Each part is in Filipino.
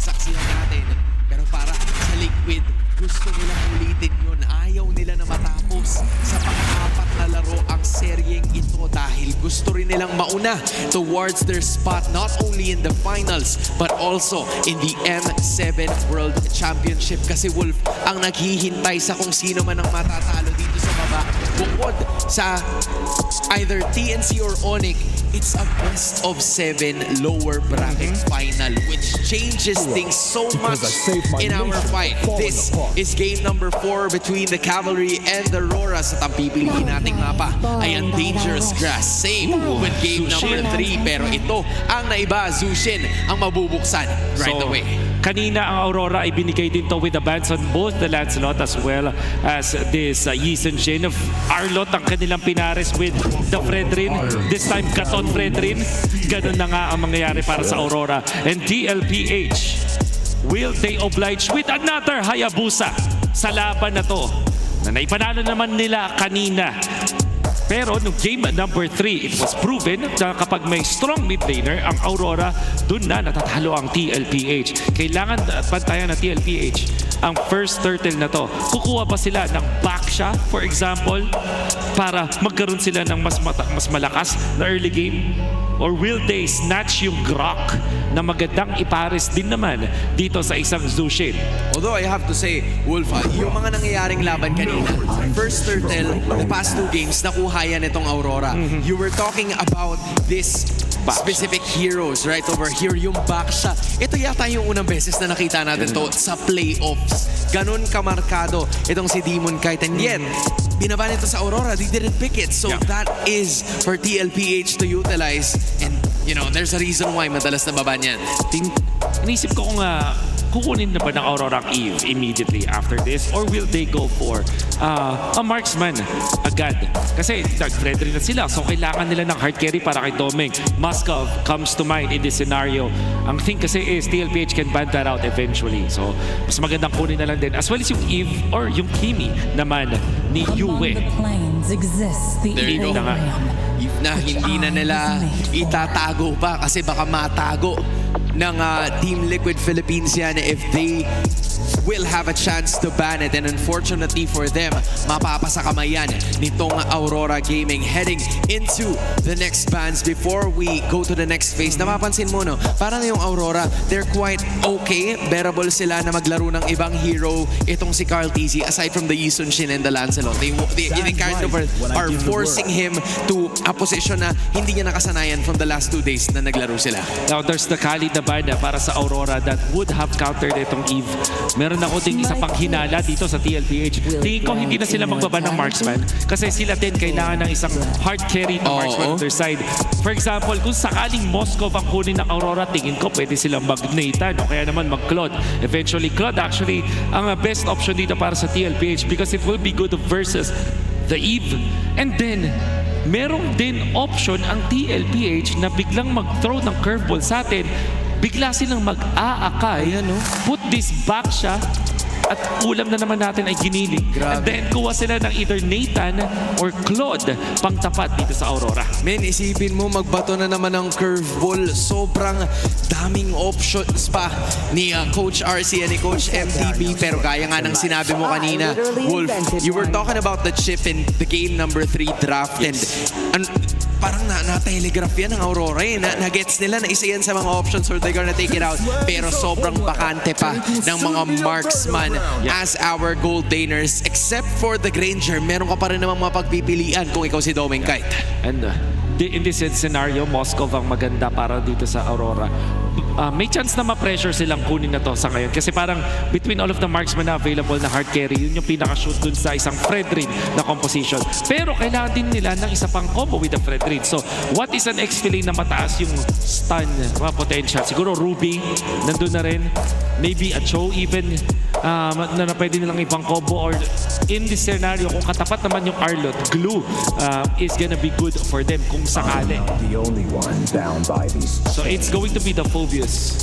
nasaksihan natin. Pero para sa Liquid, gusto nilang ulitin yun. Ayaw nila na matapos sa pang-apat na laro ang seryeng ito dahil gusto rin nilang mauna towards their spot not only in the finals but also in the M7 World Championship. Kasi Wolf ang naghihintay sa kung sino man ang matatalo dito sa baba. Bukod sa either TNC or Onyx, it's a best of 7 lower bracket final, which changes things so much in our fight. This is game number 4 between the Cavalry and the Auroras. At ang pipiliin nating mapa ay ang Dangerous Grass. Same with game number 3. Pero ito ang naiba, Zushin ang mabubuksan right away. Kanina ang Aurora ay binigay din to with the bans on both the Lancelot as well as this Yi Sun-shin of Arlot ang kanilang pinares with the Fredrin. This time Katon Fredrin. Ganun na nga ang mangyayari para sa Aurora. And DLPH, will they oblige with another Hayabusa sa laban na to? Na naipanalo naman nila kanina. Pero nung game number 3, it was proven na kapag may strong mid laner, ang Aurora, dun na natatalo ang TLPH. Kailangan pantayan ng TLPH ang first turtle na to. Kukuha pa sila ng Baksha, for example, para magkaroon sila ng mas malakas na early game? Or will they snatch yung Grok na magandang ipares din naman dito sa isang Zushin? Although I have to say, Wolf, yung mga nangyayaring laban kanina, first turtle, the past 2 games, nakuha yan itong Aurora. You were talking about this specific heroes right over here, yung Baksha. Ito yata yung unang beses na nakita natin to sa playoffs. Ganun kamarkado itong si Demon Kite. And yet, binaba nito sa Aurora, they didn't pick it. So that is for TLPH to utilize. And you know, there's a reason why madalas na baba niyan. Inisip ko kung kukunin na ba ng Aurora ang Eve immediately after this, or will they go for a marksman agad? Kasi nag-Fredrin na sila, so kailangan nila ng hard carry para kay Domeng. Moskov comes to mind in this scenario. Ang thing kasi is TLPH can ban that out eventually, so mas magandang kunin na lang din, as well as yung Eve or yung Kimi naman ni Yue. There you go. If na hindi na nila itatago pa kasi baka matago ng Team Liquid Philippines yan if they will have a chance to ban it. And unfortunately for them, mapapasa kamay yan nitong Aurora Gaming heading into the next bans. Before we go to the next phase, napapansin mo no, parang yung Aurora, they're quite okay, bearable sila na maglaro ng ibang hero. Itong si Carl TZ, aside from the Yi Sun-shin and the Lancelot, they kind of are forcing him to a position na hindi niya nakasanayan from the last 2 days na naglaro sila. Now there's the Kali na banda para sa Aurora that would have countered itong Eve. Meron ako ding isa pang hinala dito sa TLPH. Tingin ko hindi na sila magbaba ng marksman kasi sila din kailangan ng isang hard carry na marksman on their side. For example, kung sakaling Moskov ang kunin ng Aurora, tingin ko pwede silang mag-Nathan o kaya naman mag-Claude. Eventually, Claude actually ang best option dito para sa TLPH because it will be good versus the Eve. And then, merong din option ang TLPH na biglang mag-throw ng curveball sa atin. Bigla silang mag-aakay, put this Baksha, at ulam na naman natin ay giniling. And then kuha sila ng either Nathan or Claude pang tapat dito sa Aurora. Men, isipin mo magbato na naman ng curveball. Sobrang daming options pa ni Coach RC and ni Coach MTB. Pero gaya nga ng sinabi mo kanina, Wolf, you were talking about the chip in the game number 3 draft. And parang na-telegraph yan ng Aurora eh. Na-gets nila na isa yan sa mga options or they're gonna take it out. Pero sobrang bakante pa ng mga marksman as our gold laners. Except for the Granger, meron ka pa rin namang mapagpipilian kung ikaw si Domeng Kite. And in this scenario, Moskov ang maganda para dito sa Aurora. May chance na ma-pressure silang kunin na to sa ngayon. Kasi parang between all of the marksmen na available na hard carry, yun yung pinaka-shoot dun sa isang Fredrin na composition. Pero kailangan din nila ng isa pang combo with the Fredrin. So, what is an XP lane na mataas yung stun potential? Siguro Ruby, nandun na rin. Maybe a Cho even na pwede nilang ibang combo, or in this scenario, kung katapat naman yung Arlot, Glue is gonna be good for them kung sakali. So it's going to be the Phobius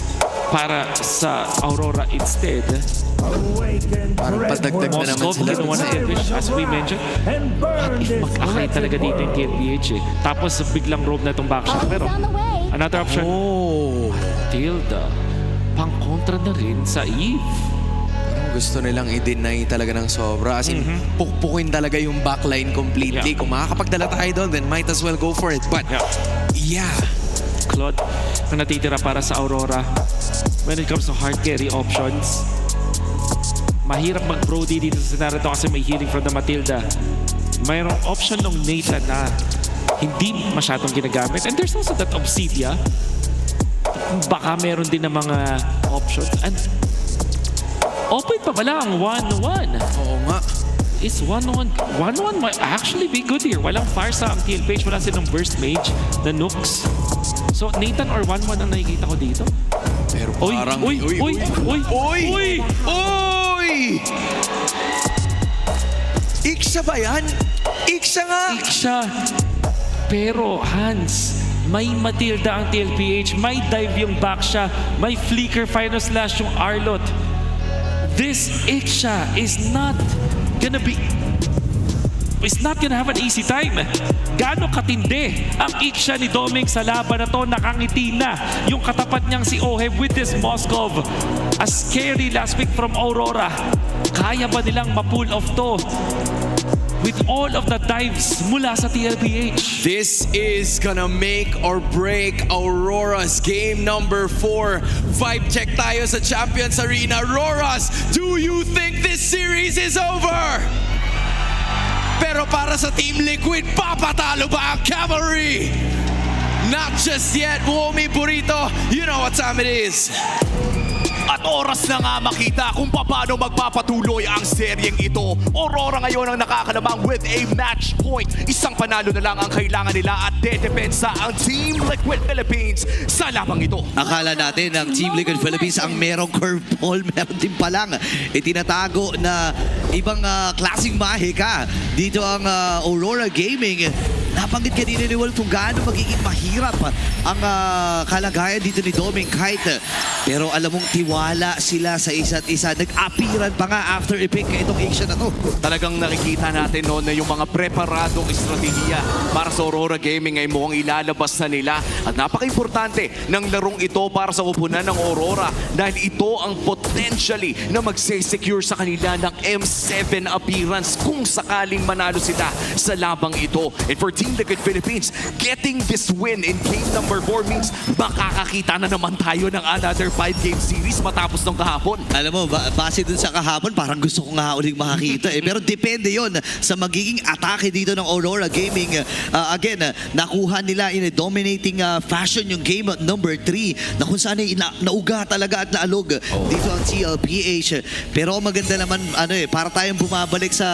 para sa Aurora instead. Parang padagdag na naman Moskov, sila. ginawa na Elvish, as we mentioned. What if mag-akay talaga dito yung TLPH eh. Tapos biglang robe na itong Baksha. Pero another option. Tilda. pang-kontra na rin sa Eve. Parang gusto nilang i-deny talaga ng sobra. As in, pukpukin talaga yung backline completely. Yeah. Kung makakapagdala tayo doon, then might as well go for it. But, yeah. Claude, ang natitira para sa Aurora when it comes to hard carry options. Mahirap mag-Brody dito sa scenario to kasi may healing from the Matilda. Mayroong option ng Nathan na hindi masyadong ginagamit. And there's also that Obsidia. Baka meron din ng mga options. And open pa pala ang 1-1. Oo nga. Is 1-1. 1-1 might actually be good here. Walang Farsa ang TLPH. Wala silang Burst Mage, the Nooks. So Nathan or 1-1 ang nakikita ko dito. Pero Uy, parang... uy, uy, uy, uy, uy! Uy! Iksa ba yan? Iksa nga! Iksha. Pero Hans, may Matilda ang TLPH, may dive yung Baksha, may flicker final slash yung Arlot. This Iksha is not gonna have an easy time. Gaano katindi ang Iksha ni Doming sa laban na to, nakangiti na yung katapat niyang si Oheb with this Moskov. A scary last pick from Aurora. Kaya ba nilang ma-pull off to with all of the dives mula sa TLPH? This is gonna make or break Aurora's game number 4. Vibe check tayo sa Champions Arena. Auroras, do you think this series is over? Pero para sa Team Liquid, papatalo ba ang Cavalry? Not just yet, Womi Burrito. You know what time it is. At oras na nga makita kung paano magpapatuloy ang seryeng ito. Aurora ngayon ang nakakalamang with a match point. Isang panalo na lang ang kailangan nila at dedepensa ang Team Liquid Philippines sa labang ito. Akala natin ang Team Liquid Philippines ang merong curveball, meron din palang itinatago na ibang klaseng mahika. Dito ang Aurora Gaming. Nabanggit kanina ni Wolf kung gaano magiging mahirap ang kalagayan dito ni Doming kahit pero alam mong tiwala sila sa isa't isa. Nag-apiran pa nga after i-pick itong action na to. Talagang nakikita natin noon na yung mga preparadong estratehiya para sa Aurora Gaming ay mukhang ilalabas na nila. At napaka-importante ng larong ito para sa kupunan ng Aurora dahil ito ang potentially na mag-secure sa kanila ng M7 appearance kung sakaling manalo sila sa labang ito. And for Team Liquid Philippines, getting this win in game number 4 means makakakita na naman tayo ng another 5-game series matapos ng kahapon. Alam mo, base dun sa kahapon, parang gusto ko nga uling makakita eh. Pero depende yon sa magiging atake dito ng Aurora Gaming. Again, nakuha nila in a dominating fashion yung game number 3 na kung saan ay nauga talaga at naalog dito ang TLPH. Pero maganda naman, para tayong bumabalik sa,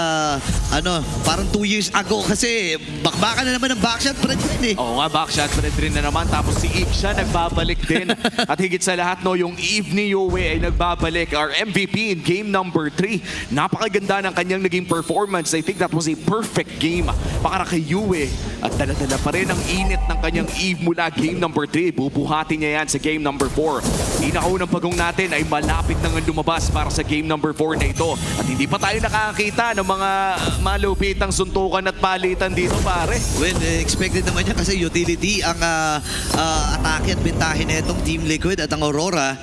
parang 2 years ago kasi bakbakan na naman ng backshot pa rin eh. Oo nga, backshot rin na naman. Tapos si Iksha nagbabalik din. At higit sa lahat, no, yung Eve ni Yowie ay nagbabalik. Our MVP in game number 3. Napakaganda ng kanyang naging performance. I think that was a perfect game para kay Yowie. At dala-dala pa rin ang init ng kanyang Eve mula game number 3. Bubuhatin niya yan sa game number 4. Inakaunang pagong natin ay malapit nang lumabas para sa game number 4 na ito. At hindi pa tayo nakakita ng mga malupitang suntukan at palitan dito, pare. Well, expected naman niya kasi utility ang atake at bentahin na itong Team Liquid at ang Aurora.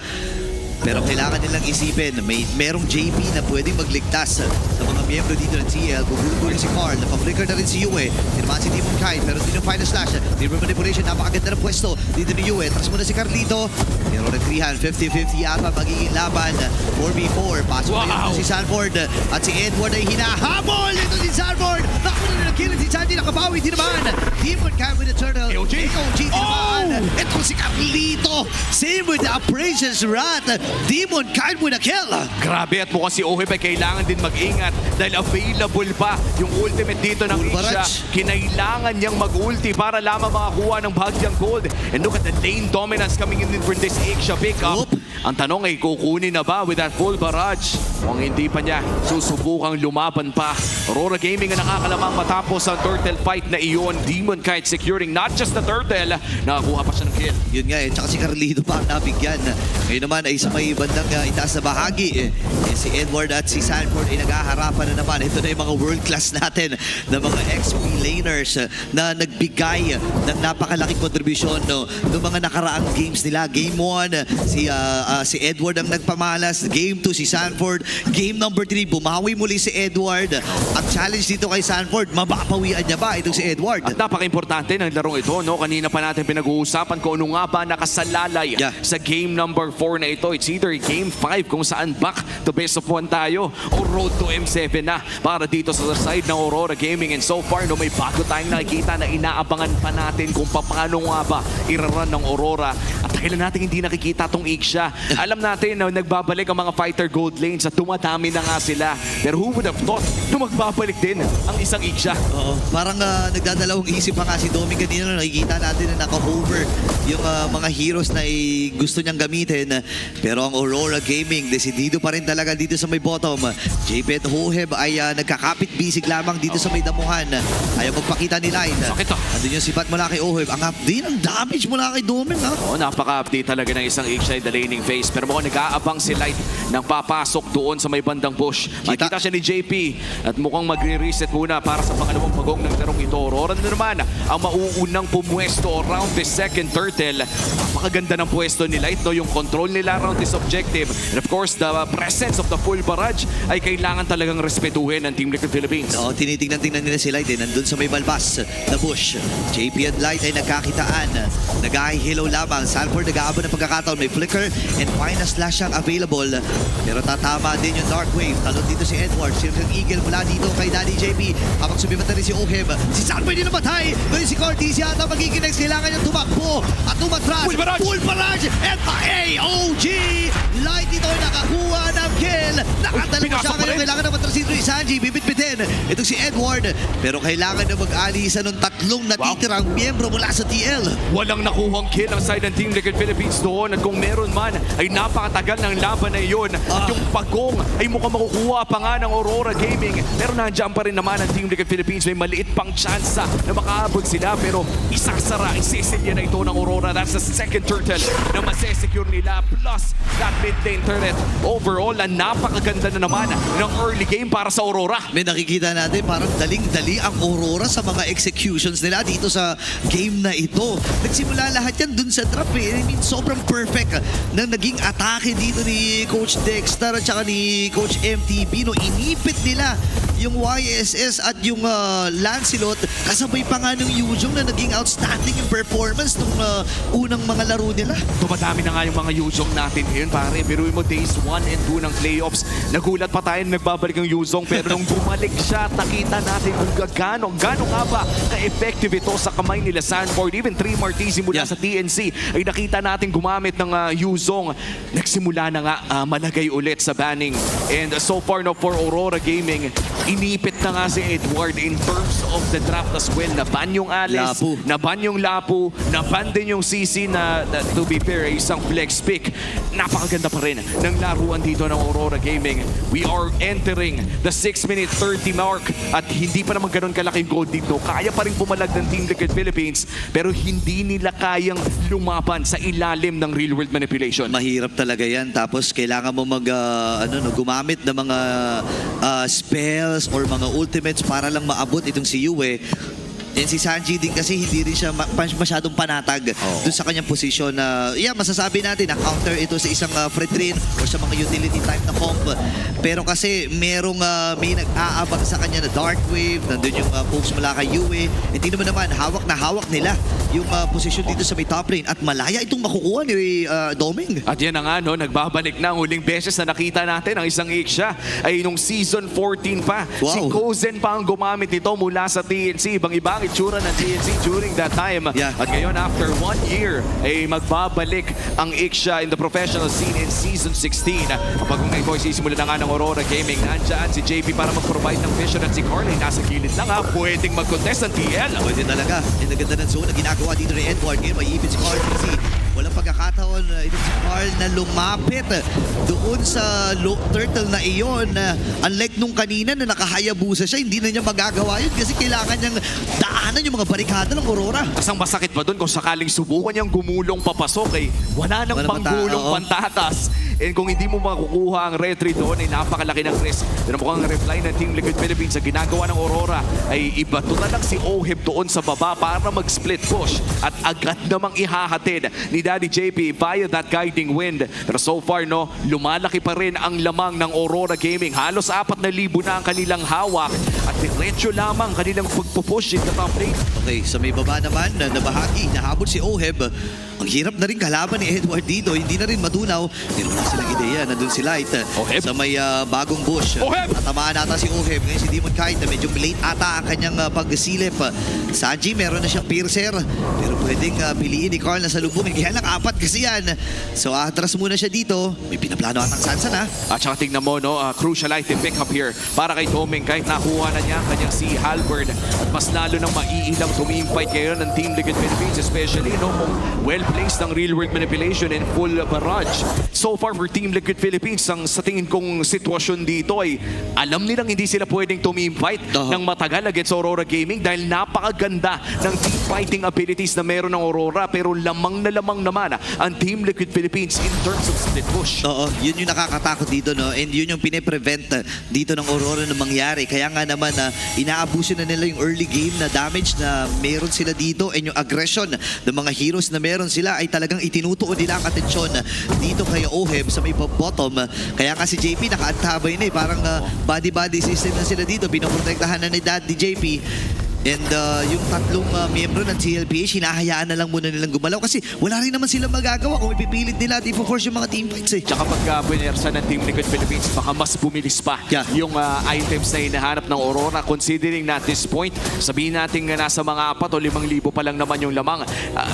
Pero kailangan nilang isipin, merong JP na pwedeng magligtas sa mga miyembro dito ng TL. Gugulugulin si Carl, napaflicker na rin si Yue. Tinamaan si Demon Kite, pero din yung final slash. Demon manipulation, napakaganda ng pwesto dito ni Yue. Tras muna si Carlito. Pero retrihan, 50-50 ata magiging laban. 4v4, pasok na yun si Sanford. At si Edward ay hinahabol. Ito si Sanford. Nakuha na ng kill. Si Sandy nakabawi din naman. Demon Kite with the turtle. AOG din naman. Ito si Carlito. Same with the Operations Rat. Demon Kite with a kill. Grabe, at mukhang si Oheb ay kailangan din mag-ingat dahil available pa yung ultimate dito ng Isha. Kinailangan niyang mag-ulti para lamang makakuha ng bahagyang gold. And look at the lane dominance coming in for this Isha pickup. Ang tanong ay kukunin na ba with that full barrage? Kung hindi pa niya, susubukang lumaban pa. Aurora Gaming ang nakakalamang matapos ang turtle fight na iyon. Demon Kite securing not just the turtle, nakakuha pa siya ng kill. Yun nga tsaka si Carlito pa ang nabigyan. Ngayon naman ay sa may bandang itaas na bahagi. Si Edward at si Sanford ay naghaharapan na naman. Ito na yung mga world class natin na mga XP laners na nagbigay ng napakalaking kontribusyon ng mga nakaraang games nila. Game 1, si si Edward ang nagpamalas. Game 2 si Sanford. Game number 3, bumawi muli si Edward. Ang challenge dito kay Sanford, mababawian niya ba itong si Edward? At napaka-importante ng larong ito, no? Kanina pa natin pinag-uusapan kung ano nga ba nakasalalay Yeah. sa game number 4 na ito. It's either game 5 kung saan back to best of 1 tayo o road to M7 na para dito sa side ng Aurora Gaming. And so far, no, may bago tayong nakikita na inaabangan pa natin kung paano nga ba irarun ng Aurora. At kailan natin hindi nakikita tong Ixia. Alam natin na nagbabalik ang mga fighter gold lanes at tumadami na nga sila. Pero who would have thought na magbabalik din ang isang Ixia? Oo. Parang nagdadalawang isip pa nga si Domi kanina. Nakikita natin na naka-over yung mga heroes na gusto niyang gamitin. Pero ang Aurora Gaming, desidido pa rin talaga dito sa may bottom. JP at Hoheb ay nagkakapit bisig lamang dito sa may damuhan. Ayaw magpakita ni Light. Sakit to. Andun yung sipat mula kay Hoheb. Ang up din, ang damage mula kay Domi. Oo, napaka-update talaga ng isang Ixia in the laning phase. Pero mukhang nag-aabang si Light nang papasok doon sa may bandang push. Makita siya ni JP at mukhang magre-reset muna para sa pangalawang pagong ng larong ito. Aurora na naman ang mauunang pumwesto around the second turtle. Napakaganda ng pwesto ni Light, no? Yung control nila around this objective. And of course, the presence of the full barrage ay kailangan talagang respetuhin ng Team Liquid Philippines. Oo, tinitingnan nila si Light nandun sa may balbas na bush. JP at Light ay nagkakitaan. Nag-hihilaw lamang. Sanford nag-aabot ng pagkakataon. May flicker and final slash siyang available. Pero tatama din yung Dark Wave. Talon dito si Edward. Sirkang Eagle mula dito kay Daddy JP. Habang sumimata rin si Oheb. Si Sanford din namatay. Ngayon si Cortez yata magiging next. Kailangan niyang tumakbo at tumatras. Full barrage! Full barrage! And the AOG! Light dito ay nakakuha ng kill. Nakatalo Pinasok siya pa ngayon. rin. Kailangan na matrasin ito ni Sanji. Bibit-bitin. Itong si Edward. Pero kailangan na mag-alisan ng tatlong natitirang miyembro mula sa TL. Walang nakuhang kill ang side ng Team Liquid Philippines doon at kung meron man ay napakatagal ng laban na iyon at yung pagong ay mukhang makukuha pa nga ng Aurora Gaming pero nandiyan pa rin naman ang Team Liquid Philippines. May maliit pang tsansa na makaabot sila pero isasara, isisilya na ito ng Aurora. That's the second turtle na masesecure nila plus that mid lane turret. Overall, napakaganda na naman ng early game para sa Aurora. May nakikita natin parang daling-dali ang Aurora sa mga executions nila dito sa game na ito. Nagsimula lahat yan dun sa trap eh. I mean, sobrang perfect na naging atake dito ni Coach Dexter at saka ni Coach MTB. No, inipit nila yung YSS at yung Lancelot kasabay pa nga ng Yuzhong na naging outstanding yung performance nung unang mga laro nila. Tumadami na nga yung mga Yuzhong natin ngayon, pare. Biruin mo days 1 and 2 ng playoffs. Nagulat pa tayo na nagbabalik yung Yuzhong pero nung bumalik siya, nakita natin kung gaano nga ba ka-effective ito sa kamay nila Sanford. Even 3 Martisi mula sa TNC ay nakita natin gumamit ng Yuzhong. Nagsimula na nga malagay ulit sa banning. And so far no, for Aurora Gaming, inipit na nga si Edward in terms of the draft as well. Naban yung Alice, Lapu. naban yung Lapu, naban din yung CC na to be fair, isang flex pick. Napakaganda pa rin ng laruan dito ng Aurora Gaming. We are entering the 6-minute 30 mark at hindi pa naman ganun kalaki gold dito. Kaya pa rin pumalag ng Team Liquid Philippines pero hindi nila kayang lumaban sa ilalim ng real world manipulation. Mahirap talaga yan. Tapos kailangan mo gumamit ng mga spells or mga ultimates para lang maabot itong si Yue. And si Sanji din kasi hindi rin siya masyadong panatag doon sa kanyang posisyon na masasabi natin na counter ito sa isang Fredrin or sa mga utility type na comp. Pero kasi may nag-aabang sa kanya na Dark Wave, nandun yung pokes mula kay Yue. Hindi naman hawak na hawak nila yung posisyon dito sa may top lane at malaya itong makukuha ni Doming. At yan na nga, no, nagbabalik na ang huling beses na nakita natin ang isang Ixia ay nung season 14 pa. Wow. Si Kozen pa ang gumamit ito mula sa TNC. Ibang-ibang itsura ng TNC during that time. Yeah. At ngayon, after 1 year, ay magbabalik ang Ixia in the professional scene in season 16. Kapag kung ito ay sisimula na nga ng Aurora Gaming, nandyan si JP para mag-provide ng vision at si Carly nasa gilid lang ha. Pwedeng mag-contest ang TL. Pwede talaga. Yung naganda ng zone na ginagawa dito ni Edward. Ngayon may ipit si Carl DC. Walang pagkakataon ito si Carl na lumapit doon sa turtle na iyon. Unlike nung kanina na nakahayabusa siya, hindi na niya magagawa yun kasi kailangan niyang daanan yung mga barikada ng Aurora. Tapos ang masakit pa doon kung sakaling subukan niyang gumulong papasok wala nang Wala panggulong oo. pantatas. And kung hindi mo makukuha ang retry doon, ay napakalaki ng risk. Pero mukhang reply ng Team Liquid Philippines sa ginagawa ng Aurora ay ibato na lang si Oheb doon sa baba para mag-split push at agad namang ihahatid ni Daddy JP via that guiding wind. Pero so far, no, lumalaki pa rin ang lamang ng Aurora Gaming. Halos 4,000 na ang kanilang hawak at diretso lamang kanilang pagpupush in the top lane. Okay, sa may baba naman, na bahagi, nahabol si Oheb. Ang hirap na rin kalaban ni Edward dito. Hindi na rin matunaw. Pero wala silang ideya. Nandun si Light Oheb? sa may bagong bush. Oheb! Natamaan ata si Oheb. Ngayon si Demon Kite, medyo late ata ang kanyang pagsilip. Sanji, meron na siyang piercer. Pero pwedeng piliin ni Carl na salubungin. Kaya lang 4 kasi yan. So atras muna siya dito. May pinaplano atang Sansa na. At saka tingnan mo, no, crucial item pick up here para kay Doming. Kahit nakuha na niya ang kanyang si Halberd. At mas lalo nang maiilang tuming-fight ngayon ng Team Liquid Philippines. Especially, no, kung well-placed ng real-world manipulation and full barrage. So far for Team Liquid Philippines, ang sa tingin kong sitwasyon dito ay alam nilang hindi sila pwedeng tuming-fight ng matagal against Aurora Gaming dahil napakaganda ng team fighting abilities na meron ng Aurora. Pero lamang na lamang naman ang Team Liquid Philippines in terms of split push. Oo, yun yung nakakatakot dito, no? And yun yung pine-prevent dito ng Aurora na mangyari. Kaya nga naman, inaabuso na nila yung early game na damage na meron sila dito and yung aggression ng mga heroes na meron sila ay talagang itinutuon nila ang atensyon dito kay Oheb sa may bottom. Kaya nga si JP nakaantabay na parang body-body system na sila dito. Pinoprotektahan na ni Daddy JP. And yung tatlong miyembro ng TLPH, hinahayaan na lang muna nilang gumalaw kasi wala rin naman silang magagawa kung ipipilit nila at i-force yung mga teamfights eh. Tsaka pagka punersa ng Team Liquid Philippines, baka mas bumilis pa yung items na hinahanap ng Aurora. Considering na at this point, sabihin natin nga nasa mga 4 o 5,000 pa lang naman yung lamang.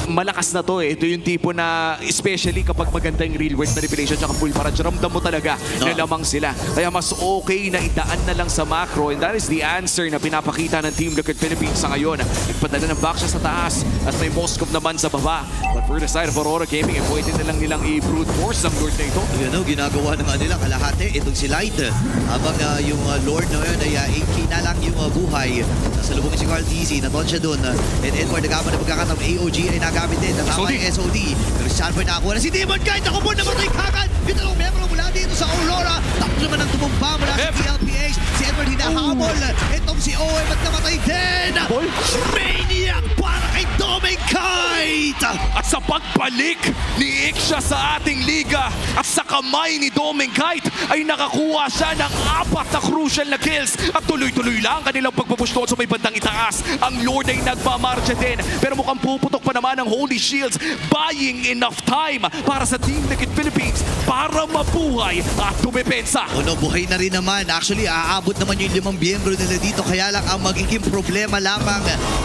Malakas na to eh. Ito yung tipo na, especially kapag maganda yung real-world manipulation tsaka full barrage, ramdam mo talaga na lamang sila. Kaya mas okay na idaan na lang sa macro, and that is the answer na pinapakita ng Team Liquid Philippines sa ngayon. Nagpadala ng back siya sa taas at may Moskov naman sa baba. But for the side of Aurora Gaming, pwede na lang nilang i-brute force ang Lord na ito. Yun, ginagawa na nga nila kalahati itong si Light. Habang yung Lord na yun ay 8K na lang yung buhay. Sasalubungin si Carl TZ, naton siya doon. And Edward nagaman na pagkakataon, AOG ay nagamit din. Natama yung SOD. Pero si Sanford nakakuha na si Demon Kite. Ako po namatay kagad. Yung dalawang membro mula dito sa Aurora. Tapos naman ang tumumba mula sa TLPH. Si Edward hinahabol. Itong si Owen at namatay din. Maniac para kay Doming Kite! At sa pagbalik ni Iksha sa ating liga at sa kamay ni Doming Kite ay nakakuha siya ng 4 na crucial na kills at tuloy-tuloy lang kanilang pagpupush doon sa may bandang itaas. Ang Lord ay nagmamarcha din pero mukhang puputok pa naman ang Holy Shields, buying enough time para sa Team Liquid Philippines para mabuhay at tumepensa. O no, buhay na rin naman. Actually, aabot naman yung 5 miyembro nila dito. Kaya lang ang magiging problema lamang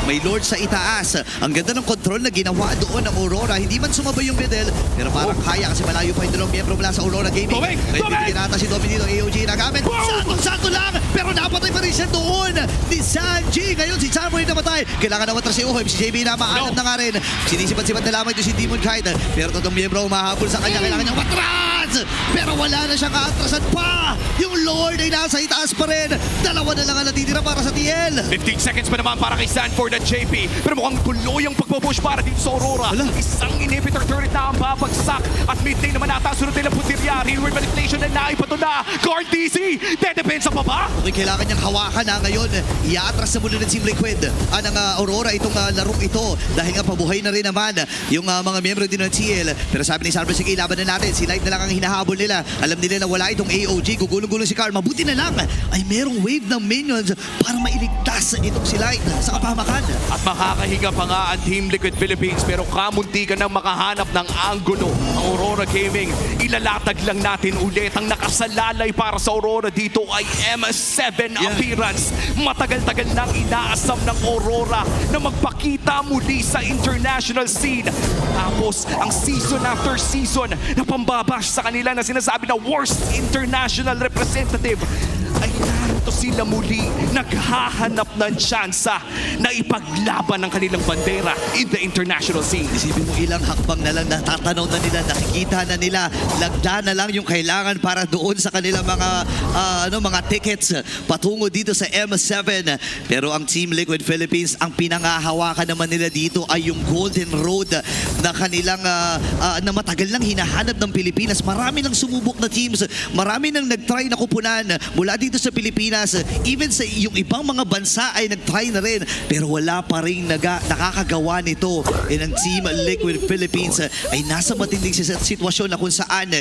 may Lord sa itaas. Ang ganda ng control na ginawa doon ng Aurora. Hindi man sumabay yung middle, pero parang kaya kasi malayo pa yung 2 miyembro mula sa Aurora Gaming. May pinata si Doming dito, AOG nagamit. Sakto lang, pero napatay pa rin siya doon ni Sanji. Ngayon si Sanford namatay. Kailangan na matras si Oheb. Si JB na maalam na nga rin. Sinisipat-sipat na lamang ito si Demon Kite. Pero 3 miyembro umahabol sa kanya. Kailangan niyang matras! Pero wala na siyang kaatrasan pa. Yung Lord ay nasa itaas pa rin. 2 na lang ang natitira para sa TL. 15 seconds pa naman para kay Sanford at JP. Pero mukhang tuloy ang pagpupush para dito sa Aurora. Isang inhibitor turret na ang babagsak. At mid-lane naman ata sunod nilang puntirya. Real-world manipulation na naipato na. Guard DC! Dedepensa pa ba? Okay, kailangan niyang hawakan na ngayon. Iatras na muna ng Team Liquid ng Aurora itong larong ito. Dahil nga pabuhay na rin naman yung mga miyembro din ng TL. Pero sabi ni Sanford, sige, laban na natin. Si Light na lang ang hinahabol nila. Alam nila na wala itong AOG. Gugulong-gulong si Carl. Mabuti na lang ay merong wave ng minions para mailigtas itong si Light sa kapahamakan. At makakahiga pa nga ang Team Liquid Philippines pero kamunti ka nang makahanap ng anggulo ang Aurora Gaming. Ilalatag lang natin ulit ang nakasalalay para sa Aurora dito ay M7 appearance. Matagal-tagal nang inaasam ng Aurora na magpakita muli sa international scene. Tapos ang season after season na pambabash sa kanila na sinasabi na worst international representative ay Eto sila muli, naghahanap ng tsansa na ipaglaban ng kanilang bandera in the international scene. Isipin mo ilang hakbang na lang natatanaw na nila, nakikita na nila, lagda na lang yung kailangan para doon sa kanilang mga tickets patungo dito sa M7. Pero ang Team Liquid Philippines, ang pinangahawakan naman nila dito ay yung Golden Road na kanilang na matagal nang hinahanap ng Pilipinas. Marami nang sumubok na teams, marami nang nagtry na kupunan mula dito sa Pilipinas. Even sa yung ibang mga bansa ay nagtry na rin, pero wala pa rin nakakagawa nito. And ang Team Liquid Philippines ay nasa matinding sitwasyon na kung saan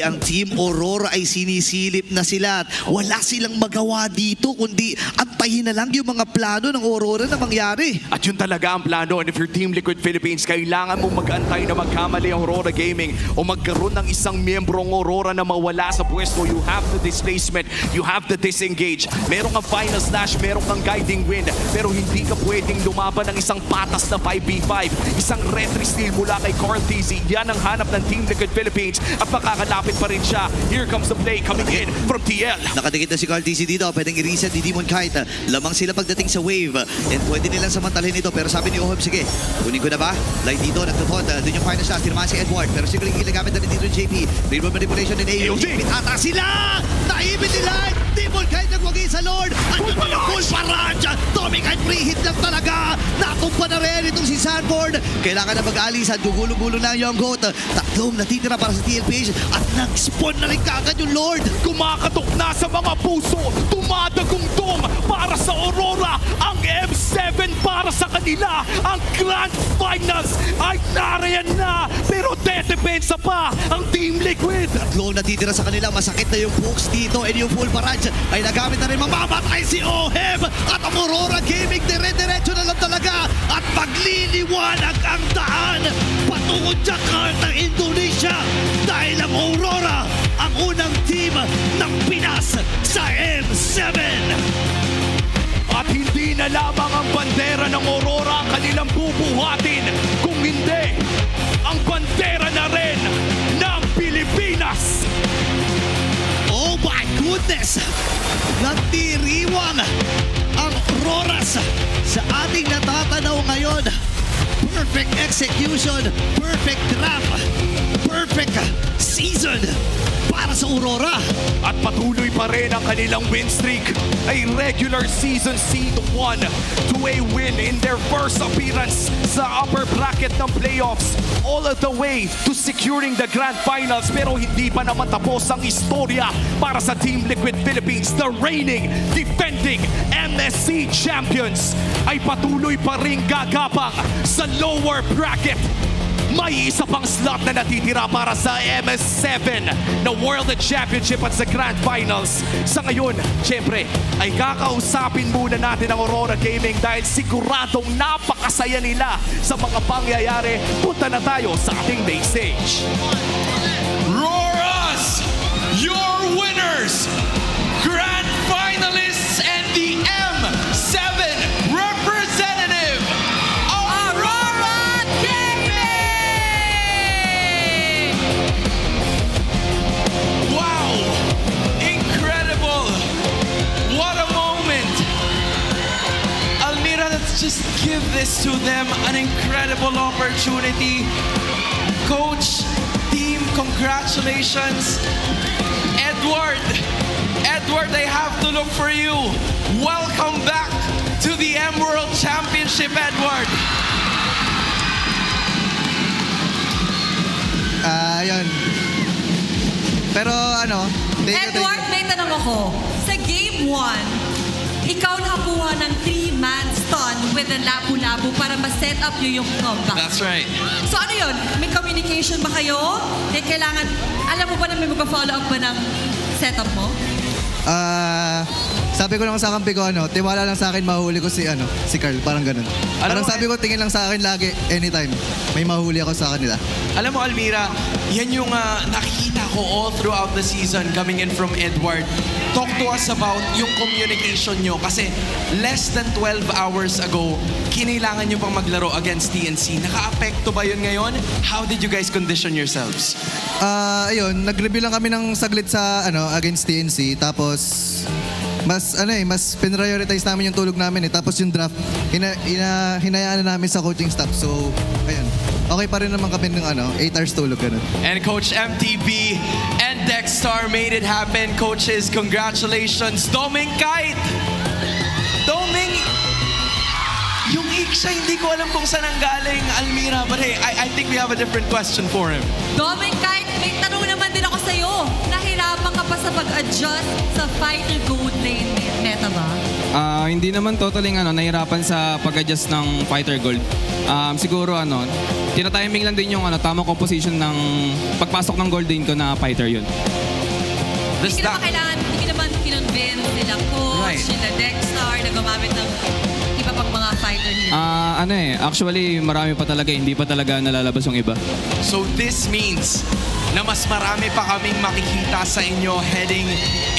ang Team Aurora ay sinisilip na sila at wala silang magawa dito kundi antayin na lang yung mga plano ng Aurora na mangyari. At yun talaga ang plano. And if you're Team Liquid Philippines, kailangan mong mag-antay na magkamali ang Aurora Gaming o magkaroon ng isang miyembrong Aurora na mawala sa pwesto. You have the displacement, you have the disengage. Meron kang final slash, meron kang guiding wind, pero hindi ka pwedeng lumaban ng isang patas na 5v5. Isang retry steal mula kay Carl TZ. Yan ang hanap ng Team Liquid Philippines at makakalapit pa rin siya. Here comes the play coming in from TL. Nakadikit na si Carl TC dito. Pwedeng i-reset ni Demon Kite. Lamang sila pagdating sa wave. And pwede nilang samantalhin ito. Pero sabi ni Oheb, sige, kunin ko na ba? Light dito, nagtupot. Doon yung final shot. Tinamaan si Edward. Pero siguro yung ginagamit na rin dito yung JP. Reroll manipulation din AOG. Pitata sila! Naibit nila! Demon Kite nagwagi sa Lord. At yung mga full barrage. Tommy Kite preheat lang talaga. Natumpa na rin itong si Sanford. Kailangan na mag-alis at gugulo-gulo na yung goat. Tatlong natitira para sa TLPH at nag-spawn na rin kagad yung Lord. Kumakatok na sa mga puso, tumadagungtong para sa Aurora. Ang M7 para sa kanila. Ang Grand Finals ay nariyan na, pero dedepensa pa ang Team Liquid. Tatlong natitira sa kanila. Masakit na yung pokes dito and yung full barrage ay nagamit na rin. Mamamatay si Oheb at ang Aurora Gaming dire-diretso na lang talaga at magliliwanag ang daan patungo Jakarta, Indonesia dahil ang Aurora ang unang team ng Pinas sa M7. At hindi na lamang ang bandera ng Aurora ang kanilang bubuhatin, kung hindi, ang bandera na rin ng Pilipinas. Oh my goodness! Nagtiriwang ang Auroras sa ating natatanaw ngayon. Perfect execution, perfect draft, perfect season para sa Aurora. At patuloy pa rin ang kanilang win streak, ay regular season seed 1 to a win in their first appearance sa upper bracket ng playoffs, all the way to securing the grand finals. Pero hindi pa naman tapos ang istorya para sa Team Liquid Philippines. The reigning, defending MSC champions ay patuloy pa rin gagapang sa lower bracket. May isa pang slot na natitira para sa MS7 na World Championship at sa Grand Finals. Sa ngayon, syempre, ay kakausapin muna natin ang Aurora Gaming dahil siguradong napakasaya nila sa mga pangyayari. Punta na tayo sa ating main stage. Roras, your winners, grand finalists, and the M7 representative, Aurora Gaming! Wow! Incredible! What a moment! Almira, let's just give this to them. An incredible opportunity. Coach, team, congratulations. Edward, I have to look for you. Welcome back to the M World Championship, Edward. Ayun. Pero ano, Edward, may tanong ako. Sa Game 1, ikaw nakakuha ng 3-man stun with a labu-labu para ma-set up yung comeback. That's right. So ano yun? May communication ba kayo? Kailangan, alam mo ba na may mag-follow up ba ng setup mo? sabi ko lang sa kampi ko, tiwala lang sa akin, mahuli ko si Carl, parang ganun. Parang mo, sabi ko, tingin lang sa akin lagi, anytime, may mahuli ako sa kanila. Alam mo, Almira, yan yung nakikita ko all throughout the season coming in from Edward. Talk to us about yung communication nyo kasi less than 12 hours ago, kinailangan nyo pang maglaro against TNC. Naka-apekto ba yun ngayon? How did you guys condition yourselves? Ayun, nag-review lang kami ng saglit sa against TNC, tapos mas pinrioritize namin yung tulog namin eh. Tapos yung draft, hinayaan na namin sa coaching staff. So, ayun. Okay pa rin naman kami ng 8 hours tulog, ganun. And Coach MTB and Dexstar made it happen. Coaches, congratulations. Doming Kite! Doming, yung Iksha, hindi ko alam kung saan ang galing, Almira. But hey, I think we have a different question for him. Doming Kite, may tanong naman din ako sa'yo. Nahirapan ka pa sa pag-adjust sa fighter gold lane meta ba? Hindi naman totally nahirapan sa pag-adjust ng fighter gold. Siguro tinatiming lang din yung tamang composition ng pagpasok ng gold lane ko na fighter yun. Hindi ka naman kailangan, hindi ka naman kinonvince nila coach, Right. nila Dexstar na gumamit ng iba pang mga fighter nila. Actually marami pa talaga, hindi pa talaga nalalabas yung iba. So this means na mas marami pa kaming makikita sa inyo heading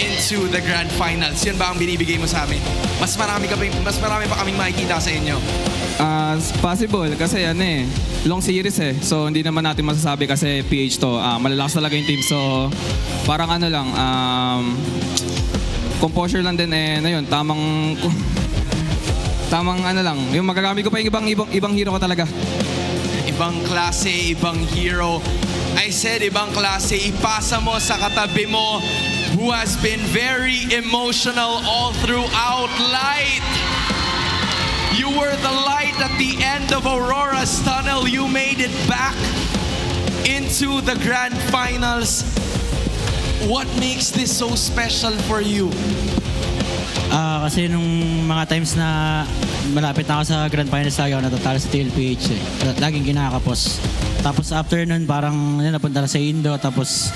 into the grand finals. Yun ba ang binibigay mo sa amin? Mas marami pa kaming makikita sa inyo. Possible kasi long series eh. So hindi naman natin masasabi kasi PH to. Malalakas talaga yung team. So parang composure lang din tamang lang. Yung magagamit ko pa yung ibang hero ko talaga. Ibang klase, ibang hero. I said ibang klase, ipasa mo sa katabi mo who has been very emotional all throughout. Light! You were the light at the end of Aurora's tunnel. You made it back into the grand finals. What makes this so special for you? Kasi nung mga times na malapit na ako sa Grand Finals lagi ako natatalo sa TLPH eh. Laging kinakapos. Tapos after nun parang napunta na sa Indo tapos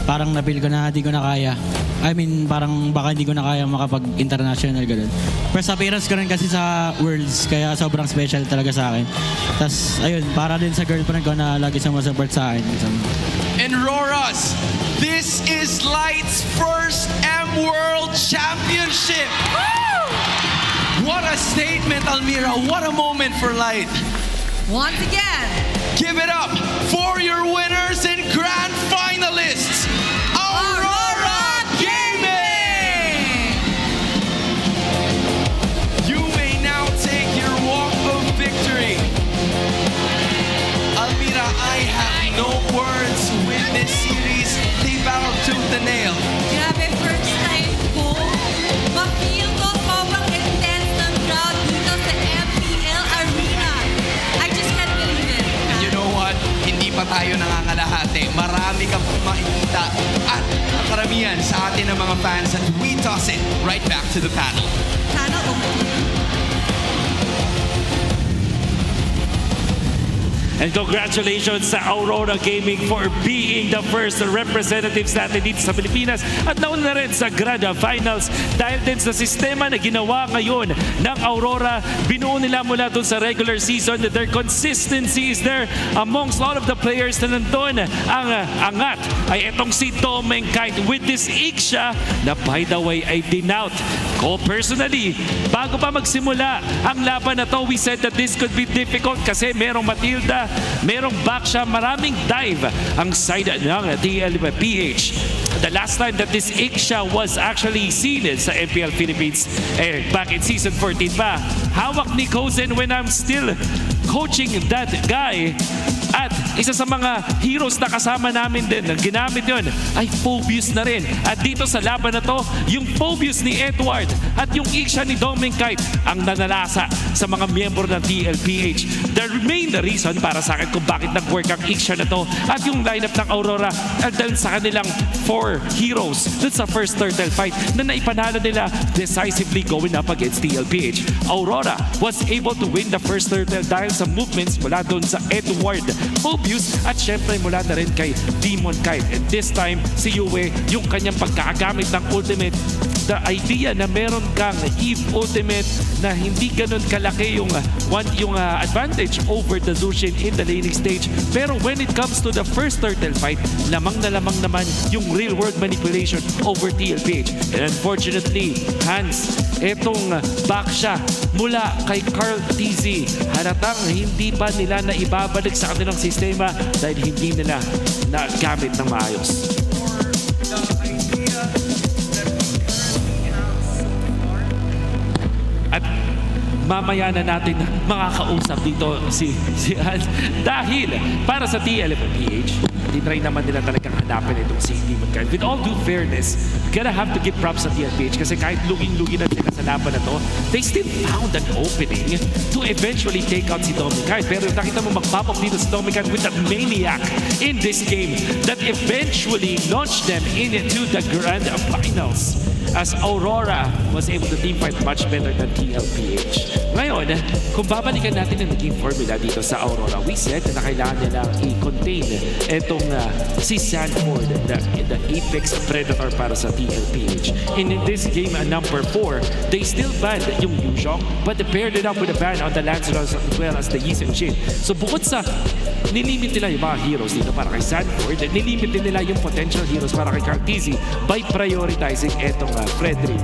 parang napil ko na di ko na kaya. I mean parang baka hindi ko na kaya makapag-international ganun. First appearance ko rin kasi sa Worlds kaya sobrang special talaga sa akin. Tapos ayun, para din sa girlfriend ko na lagi sumasupport sa akin. And Roras, this is Light's first M World Championship. What a statement, Almira. What a moment for Light. Once again, Give it up for your winners and grand finalists, Aurora Gaming! You may now take your walk of victory. Almira, I have no words with this series. They battled tooth and nail. grabe first time ko, ma-feel ko sobrang intense ng crowd dito sa MPL Arena. I just can't believe it. You know what? Hindi pa tayo nangangalahati. Marami kang makikita at ang karamihan sa atin ng mga fans at we toss it right back to the panel. Sana And congratulations sa Aurora Gaming for being the first representatives natin dito sa Pilipinas at nauna na rin sa Grand Finals dahil din sa sistema na ginawa ngayon ng Aurora. Binuo nila mula dun sa regular season. Their consistency is there amongst all of the players na nandun. Ang angat ay etong si Doming Kite with this Iksha na by the way ay dinout ko personally. Bago pa magsimula ang laban na to, we said that this could be difficult kasi merong Matilda, merong Baksha, maraming dive ang side ng TLPH. The last time that this Iksha was actually seen sa MPL Philippines, back in season 14 pa. Hawak ni Kozen when I'm still coaching that guy. At isa sa mga heroes na kasama namin din, na ginamit yun, ay Phobius na rin. At dito sa laban na to, yung Phobius ni Edward at yung Iksha ni Doming Kite ang nanalasa sa mga miyembro ng TLPH. The main reason para sa akin kung bakit nag-work ang Iksha na to at yung lineup ng Aurora at dahil sa kanilang 4 heroes dun sa first turtle fight na naipanalo nila decisively going up against TLPH. Aurora was able to win the first turtle dahil sa movements mula dun sa Edward, Phobius at syempre mula na rin kay Demon Kite. And this time, si Yue, yung kanyang pagkakagamit ng ultimate, the idea na meron kang Eve ultimate na hindi ganun kalaki yung advantage over the Zushin in the laning stage. Pero when it comes to the first turtle fight, lamang na lamang naman yung real world manipulation over TLPH. And unfortunately, Hans, etong Baksha mula kay Carl TZ, halatang hindi pa nila na ibabalik sa kanilang sistema dahil hindi nila nagamit ng maayos. mamaya na natin makakausap dito si Hans. Dahil para sa TLPH, tinry naman nila talagang hanapin itong si Demon Kind. With all due fairness, gotta have to give props sa TLPH kasi kahit luging-lugi na sila sa laban na to, they still found an opening to eventually take out si Demon Kind. Pero nakita mo mag-pop up dito si Demon Kind with that maniac in this game that eventually launched them into the Grand Finals as Aurora was able to team fight much better than TLPH. Ngayon, kung babalikan natin ang naging formula dito sa Aurora, we said na kailangan nila i-contain itong si Sanford, the apex predator para sa TLPH. In this game, number 4, they still banned yung Yuzhong, but they paired it up with a ban on the Lancelot as well as the Yi Sun-shin. So bukod sa nilimit nila yung mga heroes dito para kay Sanford, nilimit din nila yung potential heroes para kay Cartesi by prioritizing etong Fredrin.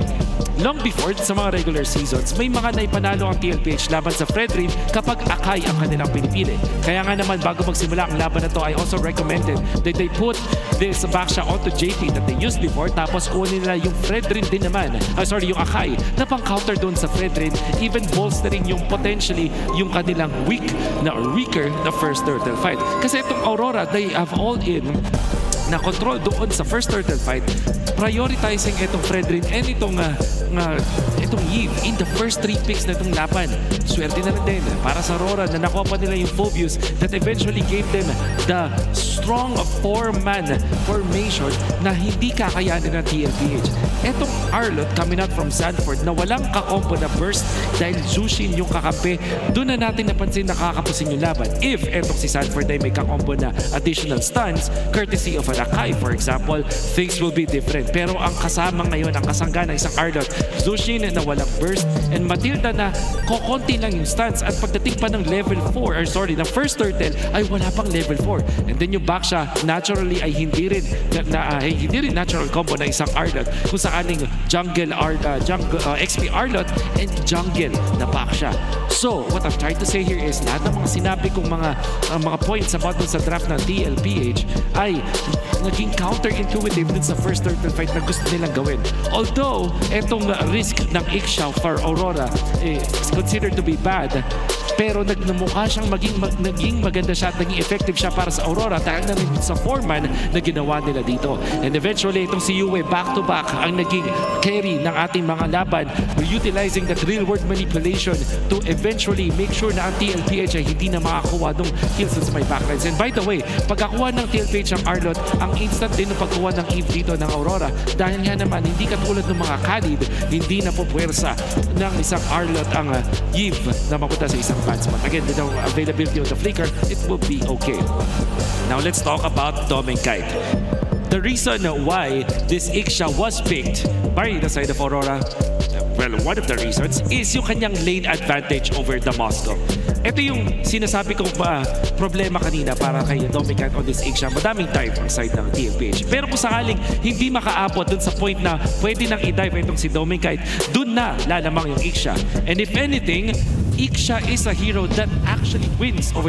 Long before, sa mga regular seasons, may mga naipanalo ang TLPH laban sa Fredrin kapag Akai ang kanilang pinipili. Kaya nga naman, bago magsimula ang laban na to, I also recommended that they put this Baksha onto JP that they used before, tapos kunin nila yung Fredrin din naman, yung Akai, na pang-counter doon sa Fredrin, even bolstering yung potentially yung kanilang weaker na first turtle fight. Kasi itong Aurora, they have all in na control doon sa first turtle fight, prioritizing itong Fredrin and itong Eve in the first 3 picks na itong laban. Swerte na rin din para sa Aurora na nakuha pa nila yung Phobius that eventually gave them the strong 4-man formation na hindi kakayanin ng TLPH. Etong Arlot coming out from Sanford na walang kakombo na burst dahil Zushin yung kakampi, doon na natin napansin na kakapusin yung laban. If etong si Sanford ay may kakombo na additional stuns, courtesy of an Akai, for example, things will be different. Pero ang kasama ngayon, ang kasangga ng isang Arlot, Zushin na walang burst, and Matilda na kokonti lang yung stuns, at pagdating pa ng level 4, ng first turtle, ay wala pang level 4. And then yung Baksha, naturally ay hindi rin natural combo ng isang Arlot, kung sakaling XP Arlot and jungle na Baksha. So, what I'm trying to say here is lahat ng mga sinabi kong mga points about dun sa draft ng TLPH ay naging counterintuitive dun sa first turtle fight na gusto nilang gawin. Although, etong risk ng Ixia for Aurora is considered to be bad, pero nagmumukha siyang naging maganda siya at naging effective siya para sa Aurora dahil na rin sa 4-man na ginawa nila dito. And eventually, itong si Yue back-to-back ang naging carry ng ating mga laban. We're utilizing that real-world manipulation to eventually make sure na ang TLPH ay hindi na makakuha ng kills sa may backlines. And by the way, pagkakuha ng TLPH ang Arlot, ang instant din ng pagkuha ng Eve dito ng Aurora dahil nga naman, hindi katulad ng mga Khalid, hindi na po puwersa ng isang Arlot ang Eve na mapunta sa isang advancement. Again, with the availability of the flicker, it will be okay. Now let's talk about Dominkite. The reason why this Ixia was picked by the side of Aurora, well, one of the reasons is yung kanyang lane advantage over the Moscow. Ito yung sinasabi kong problema kanina para kay Dominkite on this Ixia. Madaming dive ang side ng TLPH. Pero kung sakaling hindi makaabot dun sa point na pwede nang i-dive itong si Dominkite, dun na lalamang yung Ixia. And if anything, Ixia is a hero that actually wins over